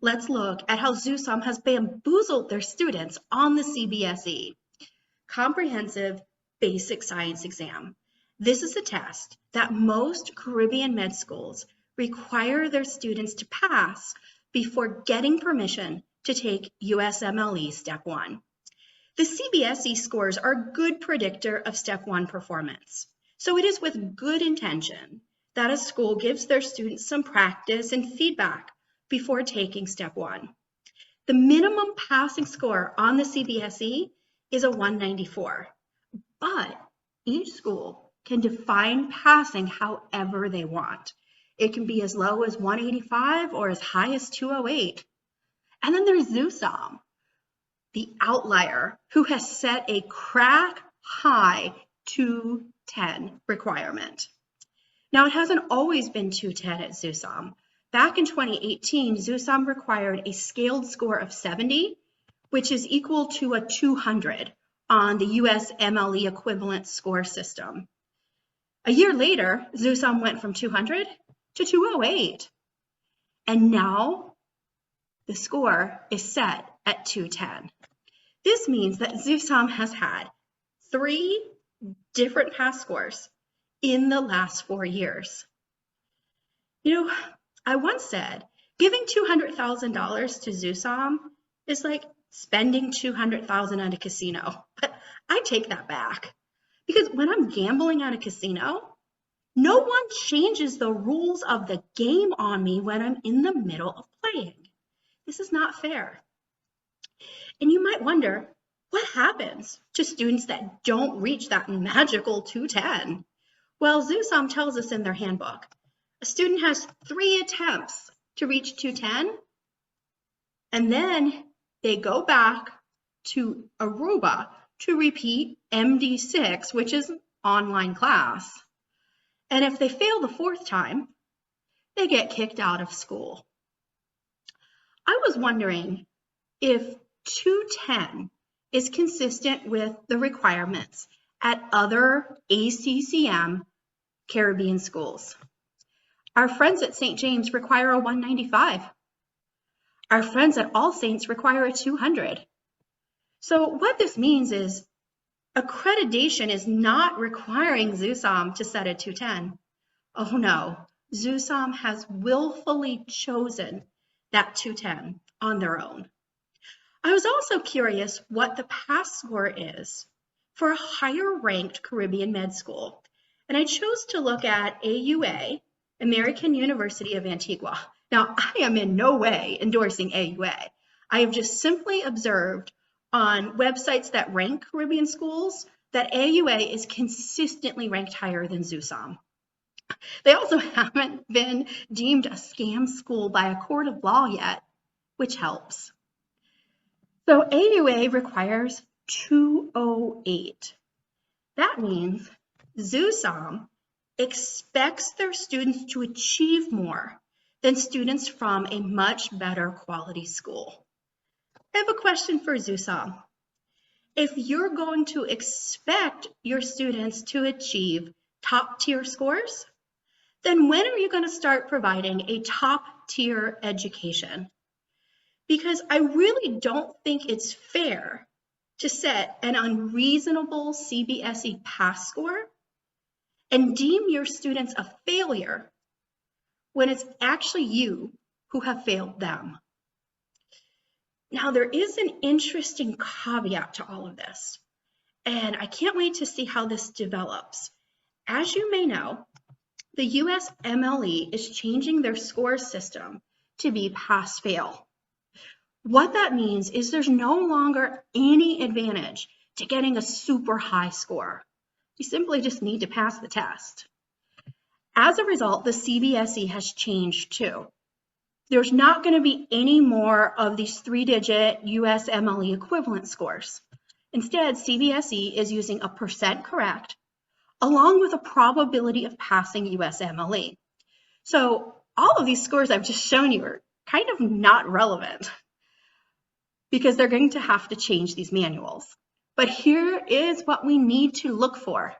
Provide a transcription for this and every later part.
let's look at how XUSOM has bamboozled their students on the CBSE, Comprehensive Basic Science Exam. This is a test that most Caribbean med schools require their students to pass before getting permission to take USMLE Step 1. The CBSE scores are a good predictor of Step 1 performance, so it is with good intention that a school gives their students some practice and feedback before taking Step 1. The minimum passing score on the CBSE is a 194, but each school can define passing however they want. It can be as low as 185 or as high as 208. And then there's XUSOM, the outlier, who has set a crack high 210 requirement. Now, it hasn't always been 210 at XUSOM. Back in 2018, XUSOM required a scaled score of 70, which is equal to a 200 on the USMLE equivalent score system. A year later, XUSOM went from 200 to 208. And now the score is set at 210. This means that XUSOM has had 3 different pass scores in the last 4 years. You know, I once said, giving $200,000 to XUSOM is like spending $200,000 at a casino, but I take that back. Because when I'm gambling at a casino, no one changes the rules of the game on me when I'm in the middle of playing. This is not fair. And you might wonder, what happens to students that don't reach that magical 210? Well, XUSOM tells us in their handbook, a student has 3 attempts to reach 210, and then they go back to Aruba to repeat MD6, which is an online class. And if they fail the 4th time, they get kicked out of school. I was wondering if 210 is consistent with the requirements at other ACCM Caribbean schools. Our friends at St. James require a 195. Our friends at All Saints require a 200. So what this means is accreditation is not requiring XUSOM to set a 210. Oh no, XUSOM has willfully chosen that 210 on their own. I was also curious what the pass score is for a higher ranked Caribbean med school. And I chose to look at AUA, American University of Antigua. Now, I am in no way endorsing AUA. I have just simply observed on websites that rank Caribbean schools that AUA is consistently ranked higher than XUSOM. They also haven't been deemed a scam school by a court of law yet, which helps. So AUA requires 208. That means XUSOM expects their students to achieve more than students from a much better quality school. I have a question for XUSOM. If you're going to expect your students to achieve top-tier scores, then when are you going to start providing a top-tier education? Because I really don't think it's fair to set an unreasonable CBSE pass score and deem your students a failure when it's actually you who have failed them. Now, there is an interesting caveat to all of this, and I can't wait to see how this develops. As you may know, the USMLE is changing their score system to be pass-fail. What that means is there's no longer any advantage to getting a super high score. You simply just need to pass the test. As a result, the CBSE has changed too. There's not going to be any more of these 3-digit USMLE equivalent scores. Instead, CBSE is using a % correct along with a probability of passing USMLE. So all of these scores I've just shown you are kind of not relevant because they're going to have to change these manuals. But here is what we need to look for.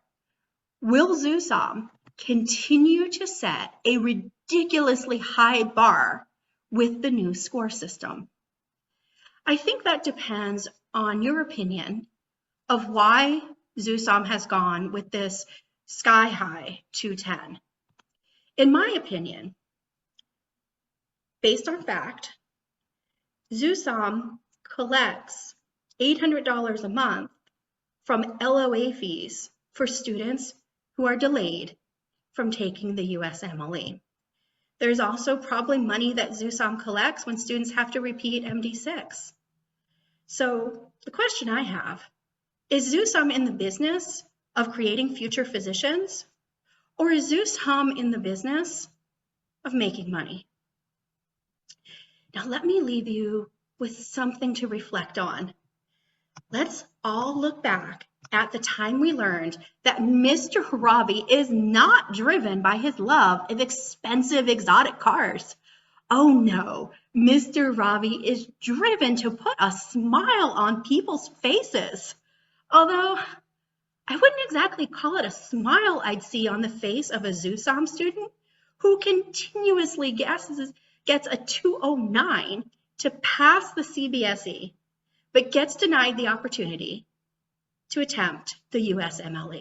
Will XUSOM continue to set a ridiculously high bar with the new score system? I think that depends on your opinion of why XUSOM has gone with this sky-high 210. In my opinion, based on fact, XUSOM collects $800 a month from LOA fees for students who are delayed from taking the USMLE. There's also probably money that XUSOM collects when students have to repeat MD6. So the question I have, is XUSOM in the business of creating future physicians, or is XUSOM in the business of making money? Now let me leave you with something to reflect on. Let's all look back at the time we learned that Mr. Ravi is not driven by his love of expensive exotic cars. Oh no, Mr. Ravi is driven to put a smile on people's faces. Although I wouldn't exactly call it a smile I'd see on the face of a XUSOM student who continuously gets a 209 to pass the CBSE, but gets denied the opportunity to attempt the USMLE.